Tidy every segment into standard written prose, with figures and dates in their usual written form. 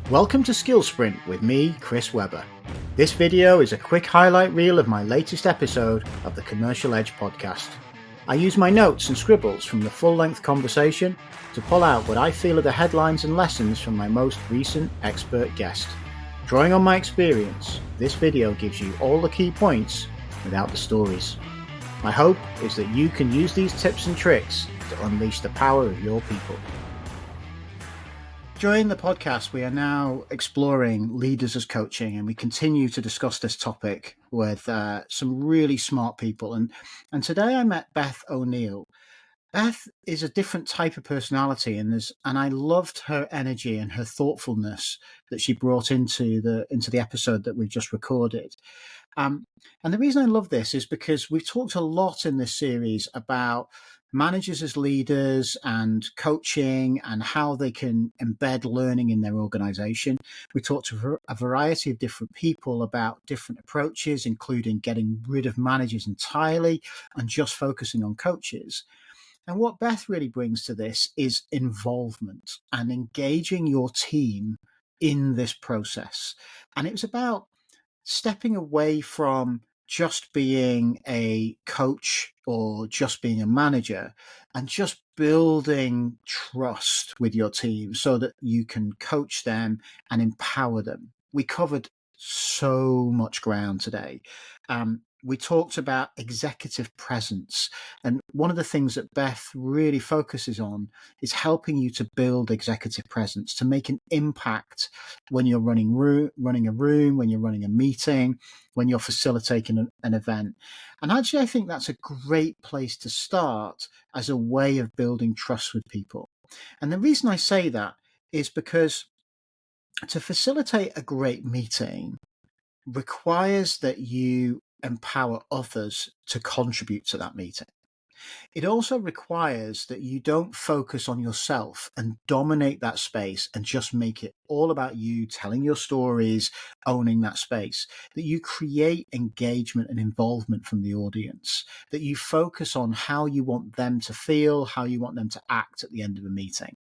Welcome to Skill Sprint with me, Chris Webber. This video is a quick highlight reel of my latest episode of the Commercial Edge podcast. I use my notes and scribbles from the full-length conversation to pull out what I feel are the headlines and lessons from my most recent expert guest. Drawing on my experience, this video gives you all the key points without the stories. My hope is that you can use these tips and tricks to unleash the power of your people. During the podcast, we are now exploring leaders as coaching, and we continue to discuss this topic with some really smart people. And today I met Beth O'Neill. Beth is a different type of personality, and I loved her energy and her thoughtfulness that she brought into the episode that we've just recorded. And the reason I love this is because we've talked a lot in this series about managers as leaders and coaching and how they can embed learning in their organization. We talked to a variety of different people about different approaches, including getting rid of managers entirely and just focusing on coaches. And what Beth really brings to this is involvement and engaging your team in this process. And it was about stepping away from just being a coach or just being a manager and just building trust with your team so that you can coach them and empower them. We covered so much ground today. We talked about executive presence. And one of the things that Beth really focuses on is helping you to build executive presence, to make an impact when you're running a room, when you're running a meeting, when you're facilitating an event. And actually, I think that's a great place to start as a way of building trust with people. And the reason I say that is because to facilitate a great meeting requires that you empower others to contribute to that meeting. It also requires that you don't focus on yourself and dominate that space and just make it all about you, telling your stories, owning that space, that you create engagement and involvement from the audience, that you focus on how you want them to feel, how you want them to act at the end of a meeting.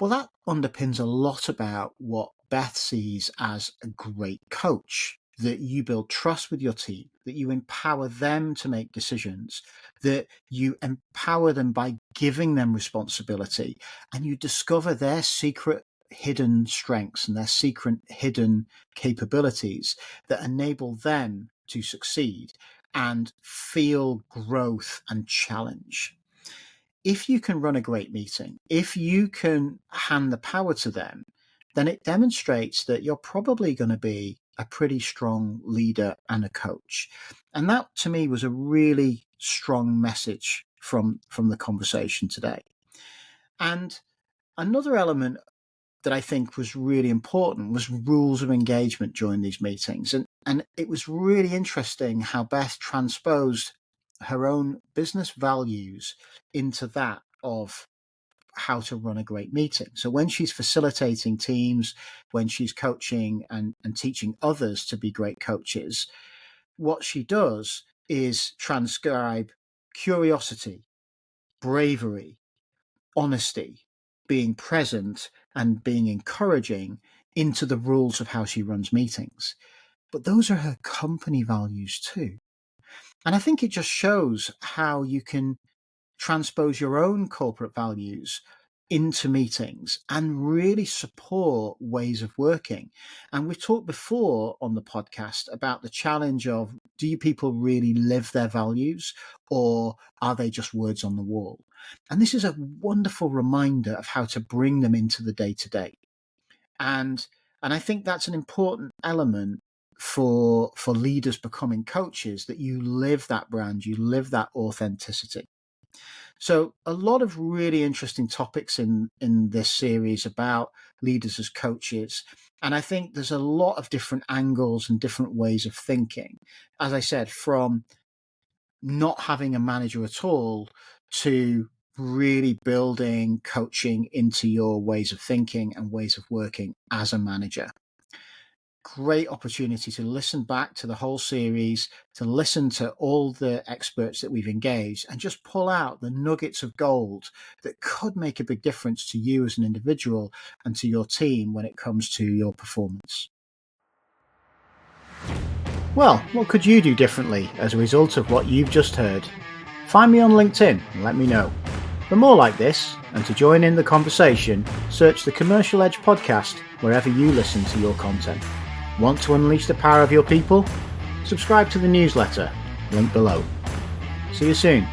Well, that underpins a lot about what Beth sees as a great coach, that you build trust with your team, that you empower them to make decisions, that you empower them by giving them responsibility, and you discover their secret hidden strengths and their secret hidden capabilities that enable them to succeed and feel growth and challenge. If you can run a great meeting, if you can hand the power to them, then it demonstrates that you're probably going to be a pretty strong leader and a coach. And that to me was a really strong message from the conversation today. And another element that I think was really important was rules of engagement during these meetings. And it was really interesting how Beth transposed her own business values into that of how to run a great meeting. So when she's facilitating teams, when she's coaching and teaching others to be great coaches, what she does is transcribe curiosity, bravery, honesty, being present and being encouraging into the rules of how she runs meetings. But those are her company values too. And I think it just shows how you can transpose your own corporate values into meetings and really support ways of working. And we've talked before on the podcast about the challenge of, do you people really live their values, or are they just words on the wall? And this is a wonderful reminder of how to bring them into the day-to-day. And I think that's an important element for leaders becoming coaches, that you live that brand, you live that authenticity. So a lot of really interesting topics in this series about leaders as coaches. And I think there's a lot of different angles and different ways of thinking. As I said, from not having a manager at all to really building coaching into your ways of thinking and ways of working as a manager. great opportunity to listen back to the whole series, to listen to all the experts that we've engaged and just pull out the nuggets of gold that could make a big difference to you as an individual and to your team when it comes to your performance. Well, what could you do differently as a result of what you've just heard? Find me on LinkedIn and let me know. For more like this, and to join in the conversation, search the Commercial Edge podcast wherever you listen to your content. Want to unleash the power of your people? Subscribe to the newsletter, link below. See you soon.